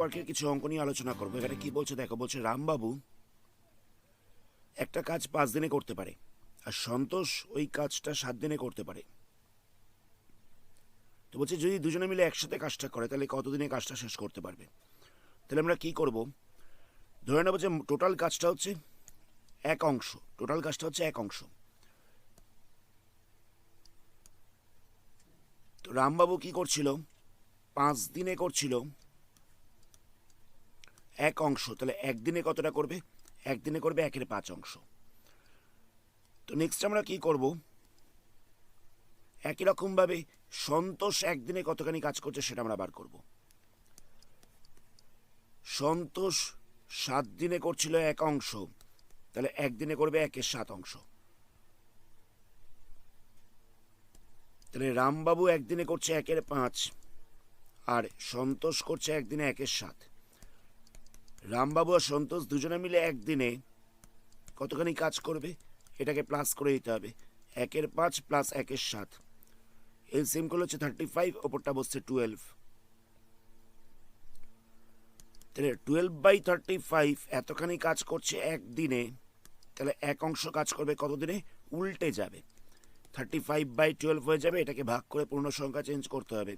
ওয়ার্কের কিছু অঙ্ক নিয়ে আলোচনা করবো। এখানে কি বলছে দেখো, বলছে রামবাবু একটা কাজ 5 দিনে করতে পারে আর সন্তোষ ওই কাজটা 7 দিনে করতে পারে। তো বলছে যদি দুজনে মিলে একসাথে কাজটা করে তাহলে কতদিনে কাজটা শেষ করতে পারবে। তাহলে আমরা কি করব, ধরে নেবো যে টোটাল কাজটা হচ্ছে এক অংশ, টোটাল কাজটা হচ্ছে এক অংশ। তো রামবাবু কি করছিল, 5 দিনে করছিল এক অংশ, তাহলে একদিনে কতটা করবে, একদিনে করবে 1/5 অংশ। তো নেক্সট আমরা কি করব, একই রকমভাবে সন্তোষ একদিনে কতখানি কাজ করছে সেটা আমরা বার করব। সন্তোষ 7 দিনে করছিল এক অংশ, তাহলে একদিনে করবে 1/7 অংশ। তাহলে রামবাবু একদিনে করছে 1/5 আর সন্তোষ করছে একদিনে 1/7। রামবাবু আর সন্তোষ দুজনে মিলে একদিনে কতখানি কাজ করবে এটাকে প্লাস করে দিতে হবে, 1/5 প্লাস 1/7। এলসিএম করলে হচ্ছে 35, ওপরটা বসছে 12। তাহলে 12/35 এতখানি কাজ করছে একদিনে, তাহলে এক অংশ কাজ করবে কতদিনে, উল্টে যাবে, 35/12 হয়ে যাবে। এটাকে ভাগ করে পূর্ণ সংখ্যা চেঞ্জ করতে হবে,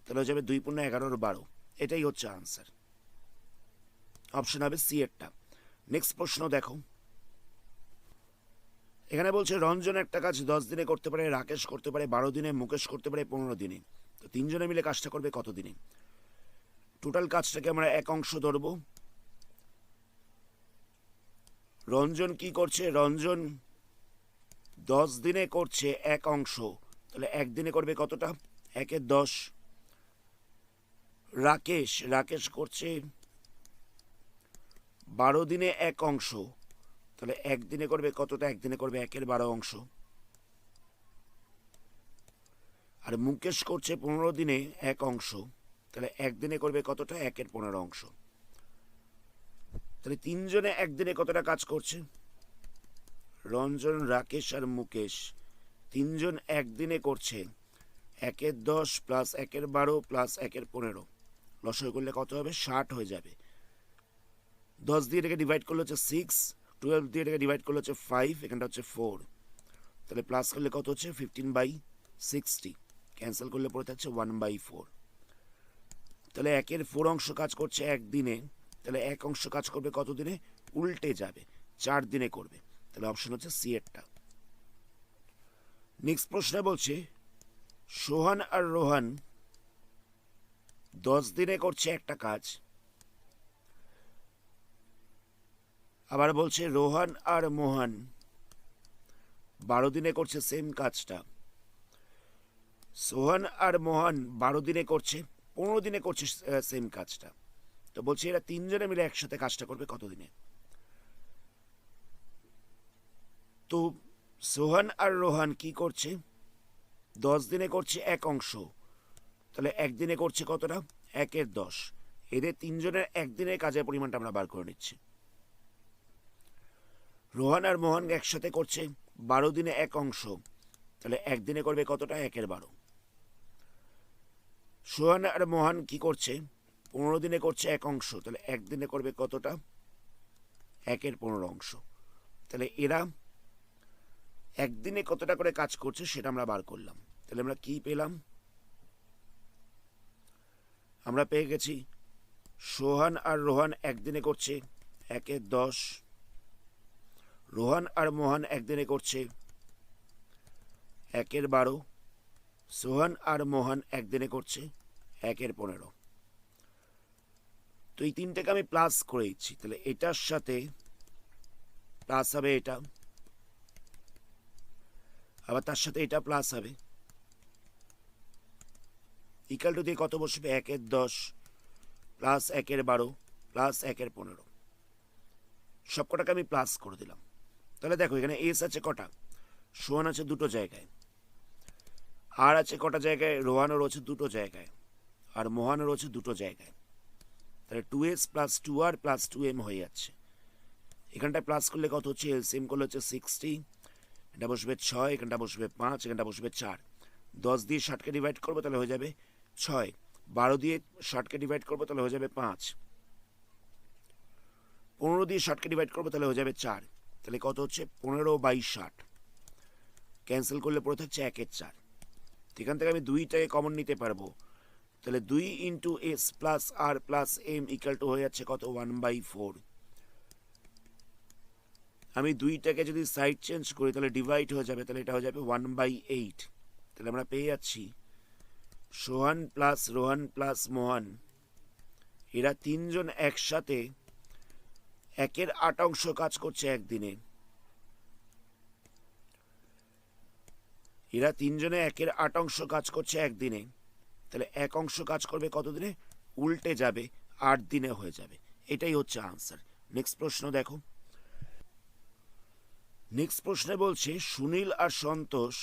তাহলে হয়ে যাবে 2 × 11 = 12। এটাই হচ্ছে আনসার, অপশন হবে সি এরটা। নেক্সট প্রশ্ন দেখো, এখানে বলছে রঞ্জন একটা কাজ 10 দিনে করতে পারে, রাকেশ করতে পারে 12 দিনে, মুকেশ করতে পারে 15 দিনে। তো তিনজনে মিলে কাজটা করবে কত দিনে। টোটাল কাজটাকে আমরা এক অংশ ধরব। রঞ্জন কি করছে, রঞ্জন 10 দিনে করছে এক অংশ, তাহলে একদিনে করবে কতটা, 1/10। রাকেশ করছে 12 দিনে এক অংশ, তাহলে একদিনে করবে কতটা, একদিনে করবে 1/12 অংশ। আর মুকেশ করছে 15 দিনে এক অংশ, তাহলে একদিনে করবে কতটা, 1/15 অংশ। তাহলে তিনজনে একদিনে কতটা কাজ করছে, রঞ্জন, রাকেশ আর মুকেশ তিনজন একদিনে করছে 1/10 প্লাস 1/12 প্লাস 1/15। লসাগু করলে কত হবে, 60 হয়ে যাবে। 10 দিয়ে এটাকে ডিভাইড করলে হচ্ছে 6, 12 দিয়ে এটাকে ডিভাইড করলে হচ্ছে 5, এখানটা হচ্ছে 4। তাহলে প্লাস করলে কত হচ্ছে, 15/60। ক্যান্সেল করলে পড়ে থাকছে 1/4। তাহলে 1/4 অংশ কাজ করছে একদিনে, তাহলে এক অংশ কাজ করবে কত দিনে, উল্টে যাবে, 4 দিনে করবে। তাহলে অপশন হচ্ছে সি এরটা। নেক্সট প্রশ্নে বলছে সোহান আর রোহান 10 দিনে করছে একটা কাজ, আবার বলছে রোহান আর মোহন 12 দিনে করছে সেম কাজটা। সোহান আর মোহন 12 দিনে করছে, 15 দিনে করছে সেম কাজটা। তো বলছে এরা তিনজনে মিলে একসাথে কাজটা করবে কতদিনে। তো সোহান আর রোহান কি করছে, 10 দিনে করছে এক অংশ, তাহলে একদিনে করছে কতটা, 1/10। এদের তিনজনের একদিনের কাজের পরিমাণটা আমরা বার করে নিচ্ছি। রোহান আর মোহন একসাথে করছে 12 দিনে এক অংশ, তাহলে একদিনে করবে কতটা, 1/12। সোহান আর মোহন কি করছে, 15 দিনে করছে এক অংশ, তাহলে একদিনে করবে কতটা, 1/15 অংশ। তাহলে এরা একদিনে কতটা করে কাজ করছে সেটা আমরা বার করলাম। তাহলে আমরা কি পেলাম, আমরা পেয়ে গেছি সোহান আর রোহান একদিনে করছে 1/10, রোহান আর মোহন একদিনে করছে 1/12, সোহান আর মোহন একদিনে করছে 1/15। তো এই তিনটাকে আমি প্লাস করে দিচ্ছি, তাহলে এটার সাথে প্লাস হবে এটা, আবার তার সাথে এটা প্লাস হবে, ইকাল টু দিয়ে কত বসবে, 1/10 প্লাস 1/12 প্লাস 1/15। সবকটাকে আমি প্লাস করে দিলাম। তাহলে দেখো এখানে এস আছে কটা, সোহান আছে দুটো জায়গায়, আর আছে কটা জায়গায়, রোহানও রয়েছে দুটো জায়গায়, আর মোহনও রয়েছে দুটো জায়গায়। তাহলে 2s plus 2r plus 2m হয়ে যাচ্ছে। এখানটায় প্লাস করলে কত হচ্ছে, এলসিএম করলে হচ্ছে 60, এটা বসবে 6, এখানটা বসবে 5, এখানটা বসবে 4। 10 দিয়ে 60কে ডিভাইড করবো, তাহলে হয়ে যাবে 6, 12 দিয়ে 60কে ডিভাইড করবো তাহলে হয়ে যাবে 5, 15 দিয়ে 60কে ডিভাইড করবো তাহলে হয়ে যাবে 4, তাহলে কত হচ্ছে 15/60, ক্যান্সেল করলে পড়ে থাকছে 1/4। এখান থেকে আমি 2টাকে কমন নিতে পারবো, তাহলে 2 into S plus R plus M equal to হয়ে যাচ্ছে কত 1/4। আমি 2টাকে যদি সাইড চেঞ্জ করি তাহলে ডিভাইড হয়ে যাবে, তাহলে এটা হয়ে যাবে 1/8। তাহলে আমরা পেয়ে যাচ্ছি সোহান প্লাস রোহান প্লাস মোহন, এরা তিনজন একসাথে 1/8 অংশ কাজ করছে একদিনে। এরা তিনজনে 1/8 অংশ কাজ করছে একদিনে, তাহলে 1 অংশ কাজ করবে কতদিনে? উল্টে যাবে 8 দিনে হয়ে যাবে। এটাই হচ্ছে আনসার। নেক্সট প্রশ্ন দেখো। নেক্সট প্রশ্নে বলছে সুনীল আর সন্তোষ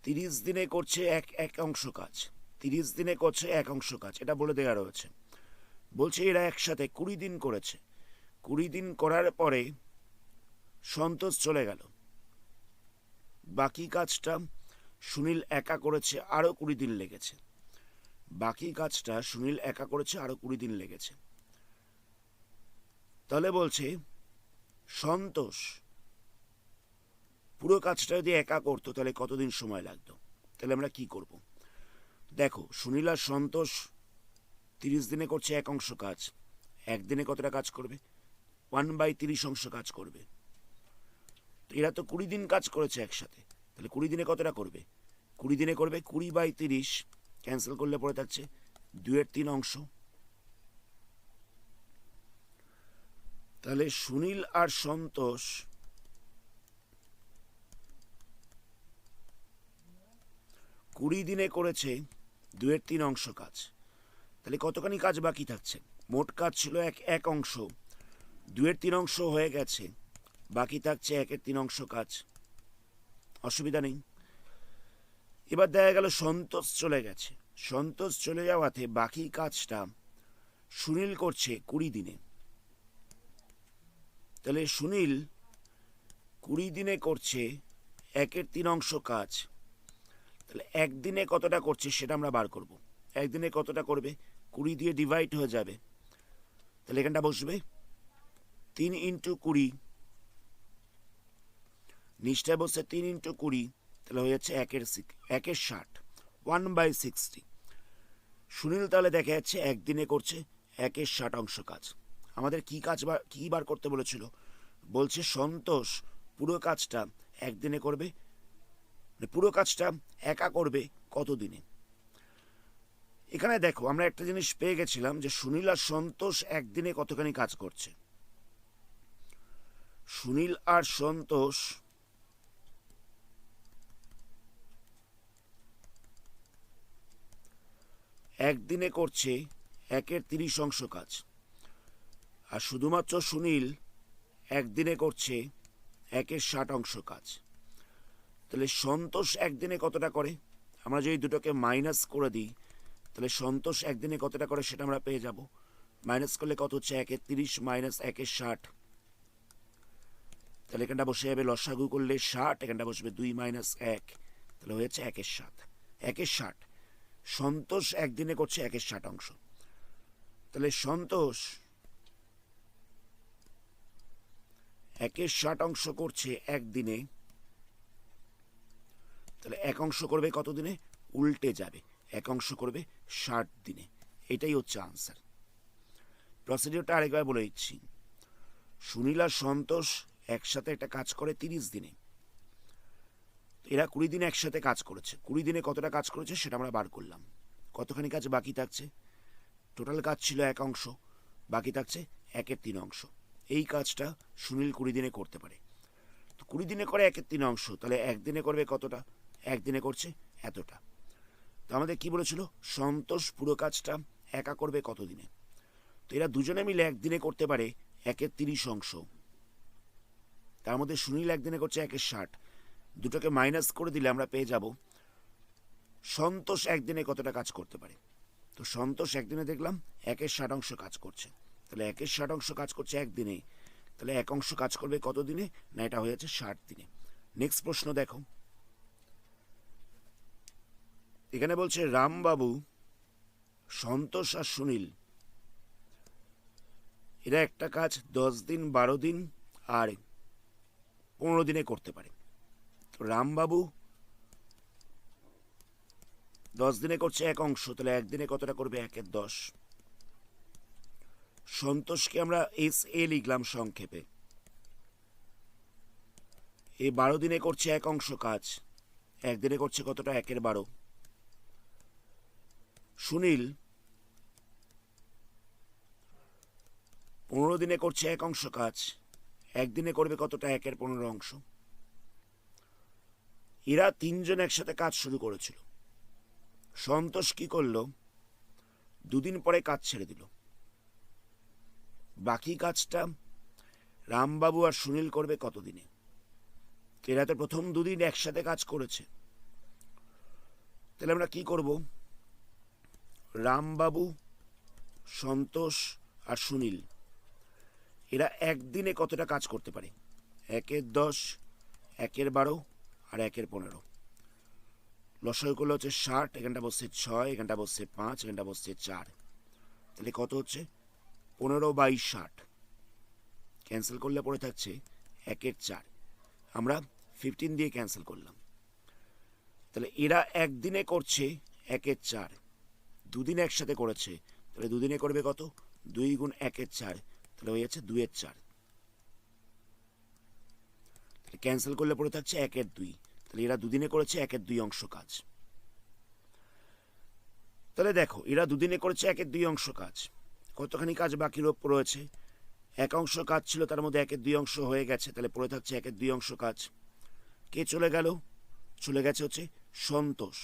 তিরিশ দিনে করছে এক অংশ কাজ, 30 দিনে করছে 1 অংশ কাজ, এটা বলে দেওয়া রয়েছে। বলছে এরা একসাথে 20 দিন করেছে, 20 দিন করার পরে সন্তোষ চলে গেল, বাকি কাজটা সুনীল একা করেছে, আরো 20 দিন লেগেছে। বাকি কাজটা সুনীল একা করেছে, আরো 20 দিন লেগেছে। তাহলে বলছে সন্তোষ পুরো কাজটা যদি একা করতো তাহলে কতদিন সময় লাগতো? তাহলে আমরা কি করব? দেখো, সুনীল আর সন্তোষ 30 দিনে করছে 1 অংশ কাজ, একদিনে কতটা কাজ করবে? 1/30 অংশ কাজ করবে। তো এরা তো 20 দিন কাজ করেছে একসাথে, তাহলে 20 দিনে কতটা করবে? 20 দিনে করবে 20/30, ক্যান্সেল করলে পড়ে থাকছে 2/3 অংশ। তাহলে সুনীল আর সন্তোষ 20 দিনে করেছে 2/3 অংশ কাজ, তাহলে কতখানি কাজ বাকি থাকছে? মোট কাজ ছিল 1 অংশ, 2/3 অংশ হয়ে গেছে, বাকি থাকছে 1/3 অংশ কাজ। অসুবিধা নেই। এবার দেখা গেল সন্তোষ চলে গেছে, সন্তোষ চলে যাওয়াতে বাকি কাজটা সুনীল করছে 20 দিনে। তাহলে সুনীল 20 দিনে করছে 1/3 অংশ কাজ, তাহলে একদিনে কতটা করছে সেটা আমরা বার করব। একদিনে কতটা করবে? 20 দিয়ে ডিভাইড হয়ে যাবে, তাহলে এখানটা বসবে 3 ইন্টু 20, নিচটায় বসছে 3 ইন্টু 20, তাহলে হয়ে যাচ্ছে 1/60, 1/60। সুনীল তাহলে দেখা যাচ্ছে একদিনে করছে 1/60 অংশ কাজ। আমাদের কি কাজ কি বার করতে বলেছিল? বলছে সন্তোষ পুরো কাজটা একদিনে করবে, পুরো কাজটা একা করবে কতদিনে। এখানে দেখো আমরা একটা জিনিস পেয়ে গেছিলাম যে সুনীল আর সন্তোষ একদিনে কতখানি কাজ করছে। সুনীল আর সন্তোষ একদিনে করছে 1/30 অংশ কাজ, আর শুধুমাত্র সুনীল একদিনে করছে 1/60 অংশ কাজ। তাহলে সন্তোষ একদিনে কতটা করে? আমরা যদি দুটোকে মাইনাস করে দিই তাহলে সন্তোষ একদিনে কতটা করে সেটা আমরা পেয়ে যাব। মাইনাস করলে কত হচ্ছে? 1/30 মাইনাস 1/60, তাহলে এখানটা বসে যাবে লসাগু করলে 60, এখানটা বসবে 2 মাইনাস 1, তাহলে হয়েছে 1/60। 1/60 সন্তোষ একদিনে করছে 1/60 অংশ, তাহলে সন্তোষ 1/60 অংশ করছে একদিনে, তাহলে 1 অংশ করবে কত দিনে? উল্টে যাবে, 1 অংশ করবে 60 দিনে। এটাই হচ্ছে আনসার। প্রসিডিওরটা আরেকবার বলে দিচ্ছি। সুনীল আর সন্তোষ একসাথে একটা কাজ করে 30 দিনে, এরা 20 দিনে একসাথে কাজ করেছে, 20 দিনে কতটা কাজ করেছে সেটা আমরা বার করলাম। কতখানি কাজ বাকি থাকছে? টোটাল কাজ ছিল 1 অংশ, বাকি থাকছে 1/3 অংশ। এই কাজটা সুনীল 20 দিনে করতে পারে। তো 20 দিনে করে 1/3 অংশ, তাহলে একদিনে করবে কতটা? একদিনে করছে এতটা। তো আমাদের কি বলেছিল? সন্তোষ পুরো কাজটা একা করবে কত দিনে। তো এরা দুজনে মিলে একদিনে করতে পারে 1/30 অংশ, তার মধ্যে সুনীল একদিনে করছে 1/60, দুটোকে মাইনাস করে দিলে আমরা পেয়ে যাব সন্তোষ একদিনে কতটা কাজ করতে পারে। তো সন্তোষ একদিনে দেখলাম 1/60 অংশ কাজ করছে, তাহলে 1/60 অংশ কাজ করছে একদিনে, তাহলে 1 অংশ কাজ করবে কত দিনে? না, এটা হয়ে যাচ্ছে 60 দিনে। নেক্সট প্রশ্ন দেখো, এখানে বলছে রামবাবু, সন্তোষ আর সুনীল এরা একটা কাজ 10 দিন, 12 দিন আর 15 দিনে করতে পারে। তো রামবাবু 10 দিনে করছে এক অংশ, তাহলে একদিনে কতটা করবে? 1/10। সন্তোষকে আমরা SA লিখলাম সংক্ষেপে, এই 12 দিনে করছে এক অংশ কাজ, একদিনে করছে কতটা? 1/12। সুনীল 15 দিনে করছে এক অংশ কাজ, একদিনে করবে কতটা? 1/15 অংশ। এরা তিনজন একসাথে কাজ শুরু করেছিল। সন্তোষ কি করলো? 2 দিন পরে কাজ ছেড়ে দিল। বাকি কাজটা রামবাবু আর সুনীল করবে কতদিনে? এরা তো প্রথম 2 দিন একসাথে কাজ করেছে, তাহলে আমরা কি করব? রামবাবু, সন্তোষ আর সুনীল এরা একদিনে কতটা কাজ করতে পারে? 1/10, 1/12 আর 1/15। লসাগু করলে হচ্ছে 60, এখানটা বসছে 6, এখানটা বসছে 5, এখানটা বসছে 4, তাহলে কত হচ্ছে? 15/60। ক্যান্সেল করলে পড়ে থাকছে 1/4। আমরা 15 দিয়ে ক্যান্সেল করলাম। তাহলে এরা একদিনে করছে 1/4, 2 দিন একসাথে করেছে, তাহলে 2 দিনে করবে কত? 2 গুণ 1/4, তাহলে হয়ে যাচ্ছে 2/4। তাহলে ক্যান্সেল করলে পড়ে থাকছে 1/2। তাহলে এরা 2 দিনে করেছে 1/2 অংশ কাজ। তাহলে দেখো, এরা 2 দিনে করেছে 1/2 অংশ কাজ, কতখানি কাজ বাকি রয়েছে? এক অংশ কাজ ছিল, তার মধ্যে 1/2 অংশ হয়ে গেছে, তাহলে পড়ে থাকছে 1/2 অংশ কাজ। কে চলে গেল? চলে গেছে হচ্ছে সন্তোষ।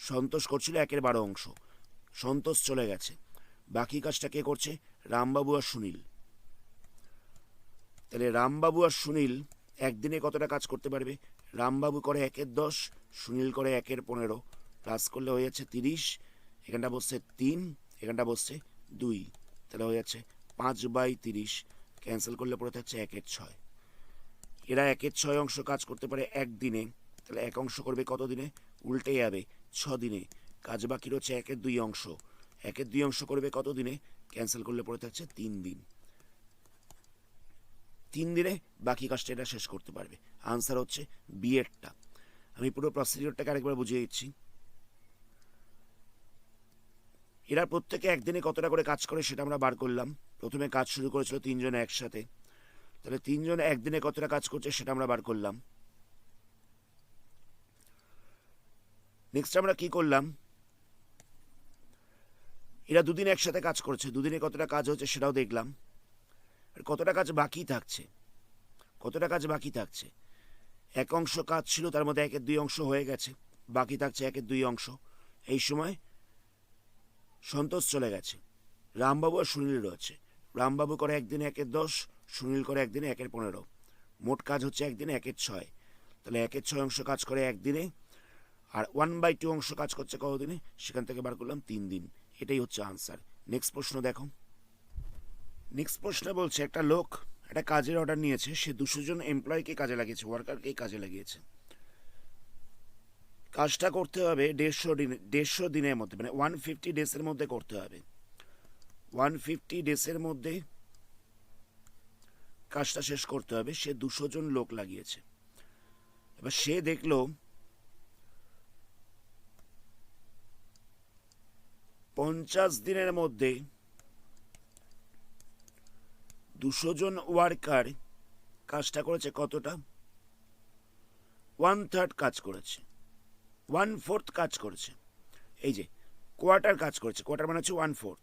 সন্তোষ করছিল 1/12 অংশ, সন্তোষ চলে গেছে। বাকি কাজটা কে করছে? রামবাবু আর সুনীল। তাহলে রামবাবু আর সুনীল একদিনে কতটা কাজ করতে পারবে? রামবাবু করে 1/10, সুনীল করে 1/15, প্লাস করলে হয়ে যাচ্ছে 30, এখানটা বসছে 3, এখানটা বসছে 2, তাহলে হয়ে যাচ্ছে 5/30। ক্যান্সেল করলে পড়ে থাকছে 1/6। এরা 1/6 অংশ কাজ করতে পারে একদিনে, তাহলে এক অংশ করবে কত দিনে? উল্টে যাবে, 6 দিনে। কাজ বাকি রয়েছে 1/2 অংশ, 1/2 অংশ করবে কত দিনে? ক্যান্সেল করলে পড়ে থাকছে 3 দিন। 3 দিনে বাকি কাজটা এটা শেষ করতে পারবে। আনসার হচ্ছে বিয়েরটা। আমি পুরো প্রসিডিওরটাকে আরেকবার বুঝিয়ে দিচ্ছি। এরা প্রত্যেকে একদিনে কতটা করে কাজ করে সেটা আমরা বার করলাম। প্রথমে কাজ শুরু করেছিল 3 জন একসাথে, তাহলে 3 জন একদিনে কতটা কাজ করছে সেটা আমরা বার করলাম। নেক্সট আমরা কি করলাম? এরা 2 দিন একসাথে কাজ করেছে, 2 দিনে কতটা কাজ হচ্ছে সেটাও দেখলাম। আর কতটা কাজ বাকি থাকছে? কতটা কাজ বাকি থাকছে? এক অংশ কাজ ছিল, তার মধ্যে 1/2 অংশ হয়ে গেছে, বাকি থাকছে 1/2 অংশ। এই সময় সন্তোষ চলে গেছে, রামবাবু আর সুনীল রয়েছে। রামবাবু করে একদিনে 1/10, সুনীল করে একদিনে 1/15। মোট কাজ হচ্ছে একদিনে 1/6, তাহলে 1/6 অংশ কাজ করে একদিনে, আর 1/2 অংশ কাজ করছে কতদিনে? সেখান থেকে বার করলাম 3 দিন। এটাই হচ্ছে আনসার। নেক্সট প্রশ্ন দেখো। নেক্সট প্রশ্নে বলছে একটা লোক একটা কাজের অর্ডার নিয়েছে, সে 200 জন এমপ্লয়িকে কাজে লাগিয়েছে, ওয়ার্কারকে কাজে লাগিয়েছে। কাজটা করতে হবে 150 দিনের মধ্যে, মানে 150 ডেজের মধ্যে করতে হবে। 150 ডেজের মধ্যে কাজটা শেষ করতে হবে। সে 200 জন লোক লাগিয়েছে। এবার সে দেখলো 50 দিনের মধ্যে 200 জন ওয়ার্কার কাজটা করেছে কতটা? 1/3 কাজ করেছে, 1/4 কাজ করেছে। এই যে কোয়ার্টার কাজ করেছে, কোয়ার্টার মানে হচ্ছে 1/4।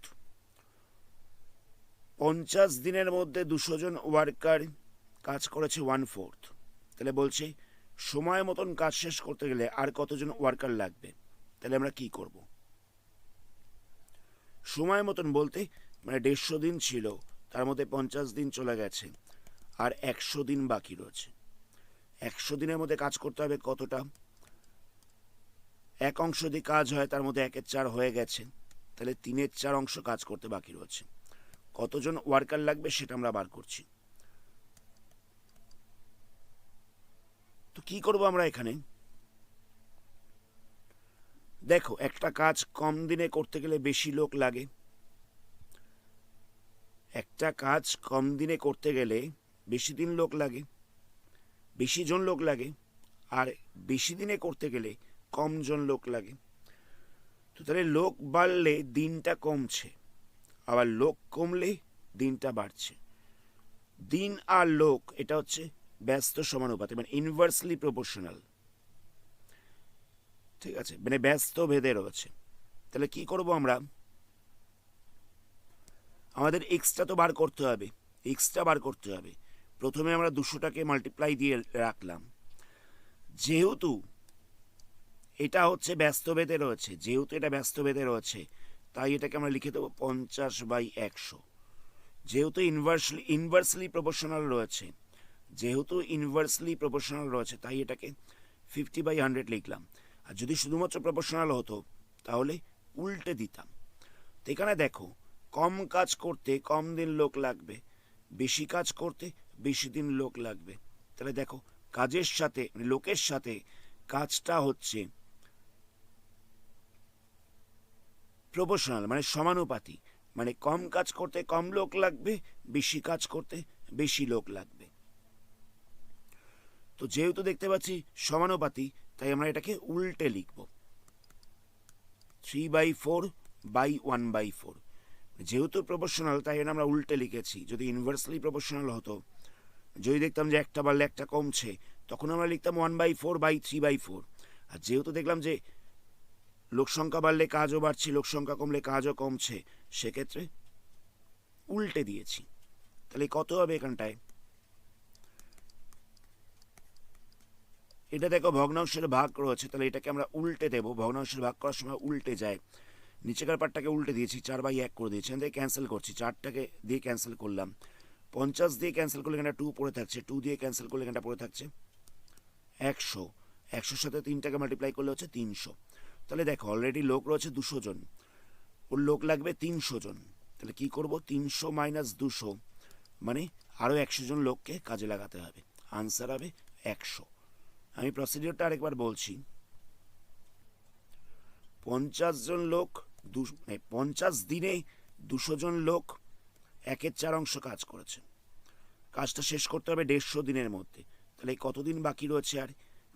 50 দিনের মধ্যে 200 জন ওয়ার্কার কাজ করেছে 1/4, তাহলে বলছে সময় মতন কাজ শেষ করতে গেলে আর কতজন ওয়ার্কার লাগবে? তাহলে আমরা কি করব? সময় মতন বলতে মানে 150 দিন ছিল, তার মধ্যে 50 দিন চলে গেছে, আর 100 দিন বাকি রয়েছে। 100 দিনের মধ্যে কাজ করতে হবে কতটা? এক অংশ যদি কাজ হয় তার মধ্যে 1/4 হয়ে গেছে, তাহলে 3/4 অংশ কাজ করতে বাকি রয়েছে। কতজন ওয়ার্কার লাগবে সেটা আমরা বার করছি। তো কি করব আমরা এখানে, দেখো একটা কাজ কম দিনে করতে গেলে বেশি লোক লাগে, একটা কাজ কম দিনে করতে গেলে বেশি দিন লোক লাগে, বেশি জন লোক লাগে, আর বেশি দিনে করতে গেলে কম জন লোক লাগে। তো তাহলে লোক বাড়লে দিনটা কমছে, আবার লোক কমলে দিনটা বাড়ছে। দিন আর লোক এটা হচ্ছে ব্যস্ত সমানুপাতে, মানে ইনভার্সলি প্রপোর্শনাল, ঠিক আছে, মানে ব্যস্ত ভেদে রয়েছে। তাহলে কি করব আমরা, আমাদের এক্সটা তো বার করতে হবে, এক্সটা বার করতে হবে। প্রথমে আমরা 200টাকে মাল্টিপ্লাই দিয়ে রাখলাম, যেহেতু এটা হচ্ছে ব্যস্ত ভেদে রয়েছে, যেহেতু এটা ব্যস্ত ভেদে রয়েছে তাই এটাকে আমরা লিখে দেবো 50/100। যেহেতু ইনভার্সলি প্রপোর্শনাল রয়েছে, যেহেতু ইনভার্সলি প্রপোর্শনাল রয়েছে তাই এটাকে 50/100 লিখলাম। আর যদি শুধুমাত্র প্রপোর্শনাল হতো তাহলে উল্টে দিতাম। তো এখানে দেখো, কম কাজ করতে কম দিন লোক লাগবে, বেশি কাজ করতে বেশি দিন লোক লাগবে। তাহলে দেখো কাজের সাথে লোকের সাথে কাজটা হচ্ছে প্রপোর্শনাল, মানে সমানুপাতি, মানে কম কাজ করতে কম লোক লাগবে, বেশি কাজ করতে বেশি লোক লাগবে। তো যেহেতু দেখতে পাচ্ছি সমানুপাতি তাই আমরা এটাকে উল্টে লিখব, 3/4/1/4। যেহেতু প্রপোর্শনাল তাই আমরা উল্টে লিখেছি। যদি ইনভার্সলি প্রপোর্শনাল হতো, যদি দেখতাম যে একটা বাড়লে একটা কমছে, তখন আমরা লিখতাম 1/4/3/4। আর যেহেতু দেখলাম যে লোক সংখ্যা বাড়লে কাজও বাড়ছে, লোক সংখ্যা কমলে কাজও কমছে, সেক্ষেত্রে উল্টে দিয়েছি। তাহলে কত হবে এখানটায়, এটা দেখো ভগ্নাংশের ভাগ রয়েছে, তাহলে এটাকে আমরা উল্টে দেবো। ভগ্নাংশের ভাগ করার সময় উল্টে যায়, নিচেকার পার্টটাকে উল্টে দিয়েছি, 4/1 করে দিয়েছি। এখান থেকে ক্যান্সেল করছি, 4টাকে দিয়ে ক্যান্সেল করলাম, 50 দিয়ে ক্যান্সেল করলে এখানে 2 পড়ে থাকছে, 2 দিয়ে ক্যান্সেল করলে এখানটা পড়ে থাকছে 100। 100 সাথে 3টাকে মাল্টিপ্লাই করলে হচ্ছে 300। তাহলে দেখো অলরেডি লোক রয়েছে 200 জন, ওর লোক লাগবে 300 জন। তাহলে কি করব, 300 - 200 মানে আরও 100 জন লোককে কাজে লাগাতে হবে, আনসার হবে 100। আমি প্রসিডিওরটা আরেকবার বলছি, 50 জন লোক 50 দিনে 200 জন লোক 1/4 কাজ করেছে। কাজটা শেষ করতে হবে 150 দিনের মধ্যে। তাহলে কতদিন বাকি রয়েছে, আর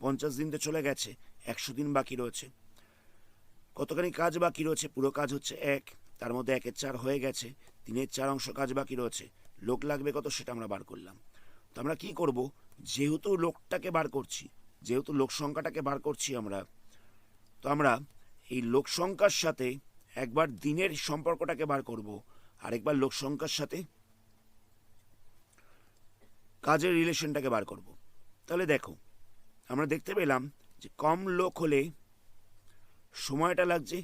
50 দিন তো চলে গেছে, 100 দিন বাকি রয়েছে। কতখানি কাজ বাকি রয়েছে, পুরো কাজ হচ্ছে 1, তার মধ্যে 1/4 হয়ে গেছে, 3/4 কাজ বাকি রয়েছে, লোক লাগবে কত সেটা আমরা বার করলাম। তো আমরা কি করব, যেহেতু লোকটাকে বার করছি, যেহেতু লোক সংখ্যাটাকে বার করছি আমরা, তো আমরা এই লোক সংখ্যার সাথে একবার দিনের সম্পর্কটাকে বার করব, আর একবার লোক সংখ্যার সাথে কাজের রিলেশনটাকে বার করব। তাহলে দেখো আমরা দেখতে পেলাম যে কম লোক হলে সময়টা লাগছে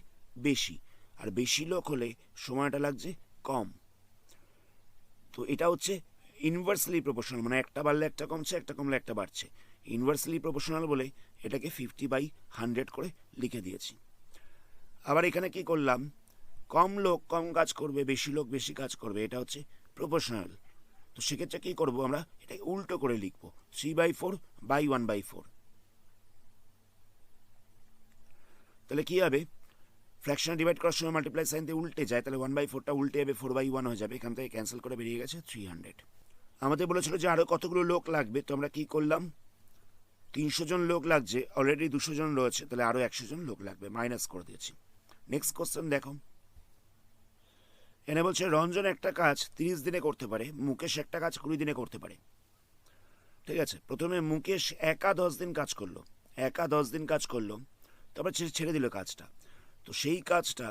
বেশি, আর বেশি লোক হলে সময়টা লাগছে কম। তো এটা হচ্ছে ইনভার্সলি প্রপোর্শনাল, মানে একটা বাড়লে একটা কমছে, একটা কমলে একটা বাড়ছে। ইনভার্সলি প্রপোর্শনাল বলে এটাকে 50/100 করে লিখে দিয়েছি। আবার এখানে কি করলাম, কম লোক কম কাজ করবে, বেশি লোক বেশি কাজ করবে, এটা হচ্ছে প্রপোর্শনাল। তো সেক্ষেত্রে কী করবো, আমরা এটাকে উল্টো করে লিখবো, 3/4/1/4। তাহলে কী হবে, ফ্র্যাকশনে ডিভাইড করার সময় মাল্টিপ্লাই সাইন দিয়ে উল্টে যায়, তাহলে 1/4টা উল্টে যাবে, 4/1 হয়ে যাবে। এখান থেকে ক্যান্সেল করে বেরিয়ে গেছে 300। আমাদের বলেছিল যে আরও কতগুলো লোক লাগবে, তো আমরা কী করলাম, 300 জন লোক লাগছে, অলরেডি 200 জন রয়েছে, তাহলে আরও 100 জন লোক লাগবে, মাইনাস করে দিয়েছি। নেক্সট কোশ্চেন দেখো, এনে বলছে রঞ্জন একটা কাজ 30 দিনে করতে পারে, মুকেশ একটা কাজ 20 দিনে করতে পারে। ঠিক আছে, প্রথমে মুকেশ একা 10 দিন কাজ করলো, একা 10 দিন কাজ করলো, তারপর ছেড়ে দিল কাজটা। তো সেই কাজটা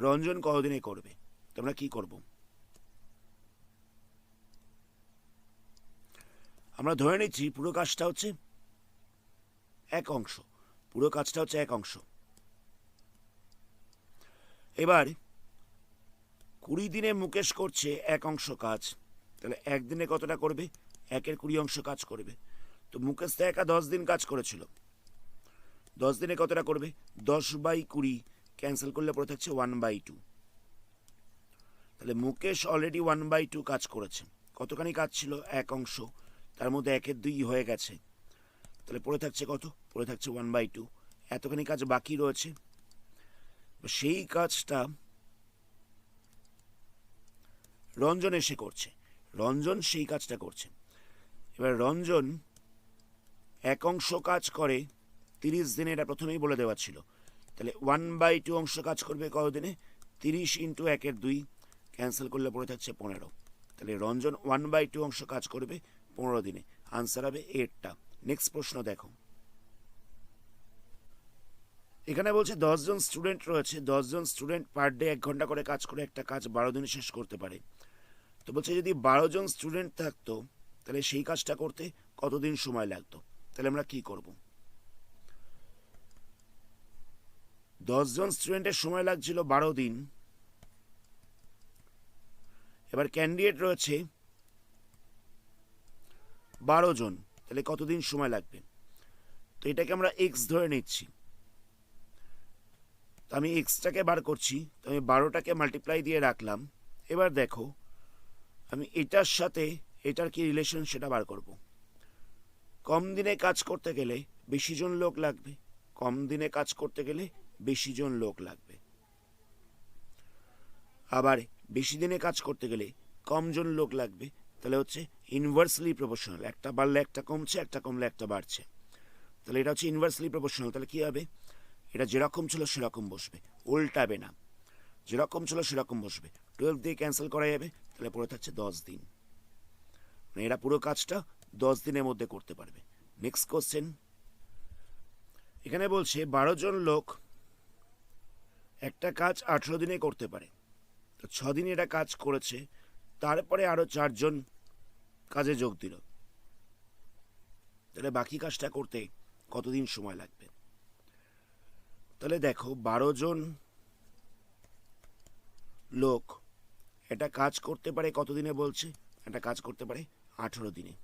রঞ্জন কতদিনে করবে, তোমরা কি করব, আমরা ধরে নিচ্ছি পুরো কাজটা হচ্ছে এক অংশ, পুরো কাজটা হচ্ছে এক অংশ। এবার 20 দিনে মুকেশ করছে এক অংশ কাজ, তাহলে একদিনে কতটা করবে, 1/20 অংশ কাজ করবে। তো মুকেশ তো একা 10 দিন কাজ করেছিল, 10 দিনে কতটা করবে, 10/20 ক্যান্সেল করলে পড়ে থাকছে 1/2। তাহলে মুকেশ অলরেডি 1/2 কাজ করেছে। কতখানি কাজ ছিল, এক অংশ, তার মধ্যে 1/2 হয়ে গেছে, তাহলে পড়ে থাকছে কত? পড়ে থাকছে 1/2। এতখানি কাজ বাকি রয়েছে, সেই কাজটা রঞ্জন এসে করছে। রঞ্জন সেই কাজটা করছে। এবার রঞ্জন এক অংশ কাজ করে 30 দিনে, এটা প্রথমেই বলে দেওয়া ছিল। তাহলে 1/2 অংশ কাজ করবে কত দিনে? 30 ইন্টু 1/2, ক্যান্সেল করলে পড়ে থাকছে 15। তাহলে রঞ্জন 1/2 অংশ কাজ করবে 15 দিনে। আনসার হবে 8টা। নেক্সট প্রশ্ন দেখো, এখানে বলছে 10 জন স্টুডেন্ট রয়েছে। 10 জন স্টুডেন্ট পার ডে 1 ঘন্টা করে কাজ করে একটা কাজ 12 দিনে শেষ করতে পারে। তো বলছে যদি 12 জন স্টুডেন্ট থাকতো তাহলে সেই কাজটা করতে কতদিন সময় লাগতো? তাহলে আমরা কি করব? 10 জন স্টুডেন্টের সময় লাগছিল 12 দিন। এবার ক্যান্ডিডেট রয়েছে 12 জন, তাহলে কতদিন সময় লাগবে? তো এটাকে আমরা এক্স ধরে নিচ্ছি। তো আমি এক্সটাকে বার করছি, তো আমি 12টাকে মাল্টিপ্লাই দিয়ে রাখলাম। এবার দেখো, আমি এটার সাথে এটার কি রিলেশন সেটা বার করব। কম দিনে কাজ করতে গেলে বেশি জন লোক লাগবে, কম দিনে কাজ করতে গেলে বেশি জন লোক লাগবে। আবার বেশি দিনে কাজ করতে গেলে কম জন লোক লাগবে। তাহলে হচ্ছে ইনভার্সলি প্রপোর্শনাল, একটা বাড়লে একটা কমছে, একটা কমলে একটা বাড়ছে। তাহলে এটা হচ্ছে ইনভার্সলি প্রপোর্শনাল। তাহলে কি হবে? এটা যেরকম ছিল সেরকম বসবে, উল্টাবে না। যেরকম ছিল সেরকম বসবে। 12 দিয়ে ক্যান্সেল করা যাবে, তাহলে পড়ে থাকছে 10 দিন। মানে এরা পুরো কাজটা 10 দিনের মধ্যে করতে পারবে। নেক্সট কোশ্চেন, এখানে বলছে 12 জন লোক একটা কাজ 18 দিনে করতে পারে। তো 6 দিন এরা কাজ করেছে, তারপরে আরো 4 জন কাজে যোগ দিল। তাহলে বাকি কাজটা করতে কতদিন সময় লাগবে? তাহলে দেখো, 12 জন লোক এটা কাজ করতে পারে কতদিনে বলছে? এটা কাজ করতে পারে 18 দিনে।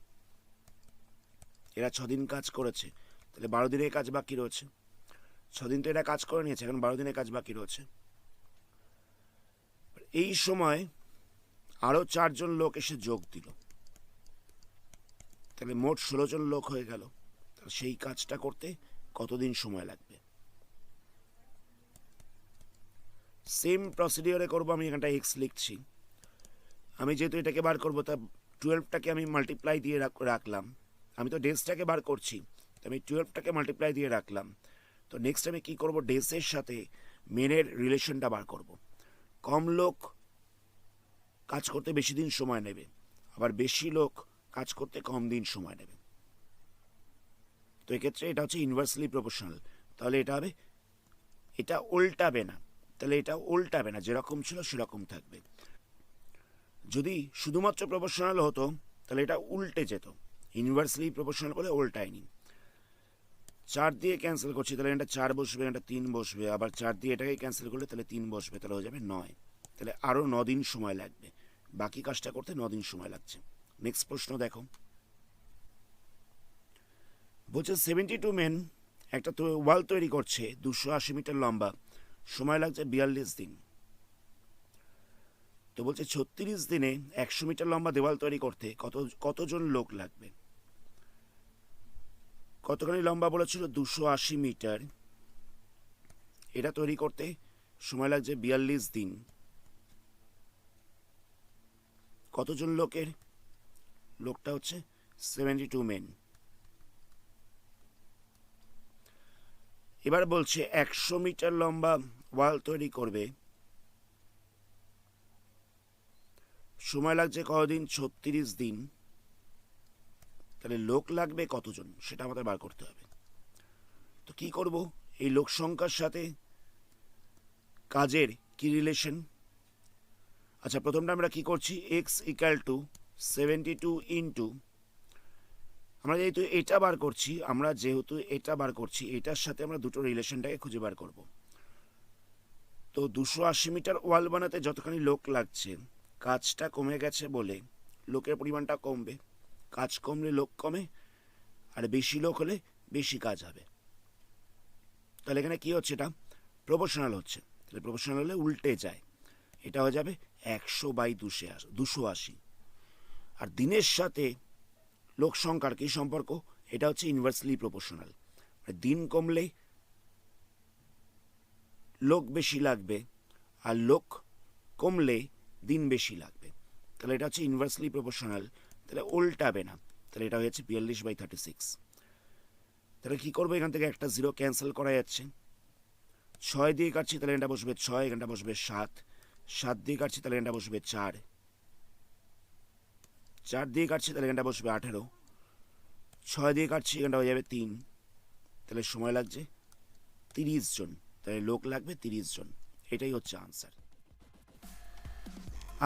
এরা 6 দিন কাজ করেছে, তাহলে 12 দিনের কাজ বাকি রয়েছে। 6 দিন তো এরা কাজ করে নিয়েছে, এখন 12 দিনের কাজ বাকি রয়েছে। এই সময় আরো 4 জন লোক এসে যোগ দিল, তাহলে মোট 16 জন লোক হয়ে গেল। তাহলে সেই কাজটা করতে কতদিন সময় লাগবে? সেম প্রসিডিওরে করবো। আমি এখানটা এক্স লিখছি। আমি যেহেতু এটাকে বার করবো, তা 12টাকে আমি মাল্টিপ্লাই দিয়ে রাখলাম। আমি তো ডেজটাকে বার করছি, আমি 12টাকে মাল্টিপ্লাই দিয়ে রাখলাম। তো নেক্সট আমি কি করব? ডেজের সাথে মেনের রিলেশনটা বার করব। কম লোক কাজ করতে বেশি দিন সময় নেবে, আবার বেশি লোক কাজ করতে কম দিন সময় নেবে। তো এক্ষেত্রে এটা হচ্ছে ইনভার্সলি প্রপোর্শনাল। তাহলে এটা হবে, এটা উল্টাবে না। তাহলে এটা উল্টাবে না, যেরকম ছিল সেরকম থাকবে। যদি শুধুমাত্র প্রপোর্শনাল হতো তাহলে এটা উল্টে যেত। ইনভার্সলি প্রপোর্শনাল করে উল্টায়নি। 4 দিয়ে ক্যান্সেল করছি, তাহলে এটা 4 বসবে, এটা 3 বসবে। আবার 4 দিয়ে এটাকে ক্যান্সেল করলে তাহলে 3 বসবে, তাহলে হয়ে যাবে 9। তাহলে আরও 9 দিন সময় লাগবে। বাকি কাজটা করতে 9 দিন সময় লাগছে। নেক্সট প্রশ্ন দেখো, বলছে 72 মেন একটা ওয়াল তৈরি করছে 280 মিটার লম্বা, সময় লাগছে 42 দিন। তো বলছে 36 দিনে 100 মিটার লম্বা দেওয়াল তৈরি করতে কতজন লোক লাগবে? কতখানি লম্বা বলেছিল? 280 মিটার। এটা তৈরি করতে সময় লাগছে 42 দিন। কতজন লোকের? লোকটা হচ্ছে 72 মেন। এবার বলছে 100 মিটার লম্বা ওয়াল তৈরি করবে, সময় লাগছে কতদিন? 36 দিন। তাহলে লোক লাগবে কতজন সেটা আমাদের বার করতে হবে। তো কি করব? এই লোক সংখ্যার সাথে কাজের কি রিলেশন? আচ্ছা, প্রথমটা আমরা কি করছি? x ইকুয়াল টু 72 ইন্টু, আমরা যেহেতু এটা বার করছি, এটার সাথে আমরা দুটো রিলেশনটাকে খুঁজে বার করব। তো 280 মিটার ওয়াল বানাতে যতখানি লোক লাগছে, কাজটা কমে গেছে বলে লোকের পরিমাণটা কমবে। কাজ কমলে লোক কমে, আর বেশি লোক হলে বেশি কাজ হবে। তাহলে এখানে কি হচ্ছে? এটা প্রপোর্শনাল হচ্ছে। তাহলে প্রপোর্শনাল হলে উল্টে যায়, এটা হয়ে যাবে 100/280। আর দিনের সাথে লোক সংখ্যার কি সম্পর্ক? এটা হচ্ছে ইনভার্সলি প্রপোর্শনাল। দিন কমলে লোক বেশি লাগবে, আর লোক কমলে দিন বেশি লাগবে। তাহলে এটা হচ্ছে ইনভার্সলি প্রপোর্শনাল, তাহলে উল্টাবে না। তাহলে এটা হয়েছে 42/36। তাহলে কী করবো, এখান থেকে একটা জিরো ক্যান্সেল করা যাচ্ছে। 6 দিয়ে কাটছি, তাহলে এটা বসবে 6, এখানটা বসবে 7, 7 দিয়ে কাটছি, তাহলে এটা বসবে 4, 4 দিয়ে কাটছি, তাহলে এখানটা বসবে 18, 6 দিয়ে কাটছি, এখানটা হয়ে যাবে 3, তাহলে সময় লাগছে 30 জন, তাহলে লোক লাগবে 30 জন। এটাই হচ্ছে আনসার।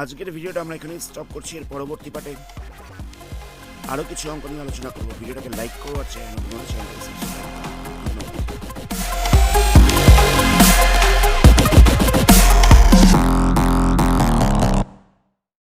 আজকের ভিডিওটা আমরা এখানেই স্টপ করছি। এর পরবর্তী পার্টে আরও কিছু অঙ্ক নিয়ে আলোচনা করবো। ভিডিওটাকে লাইক করো আর চ্যানেলটাকে সাবস্ক্রাইব করো।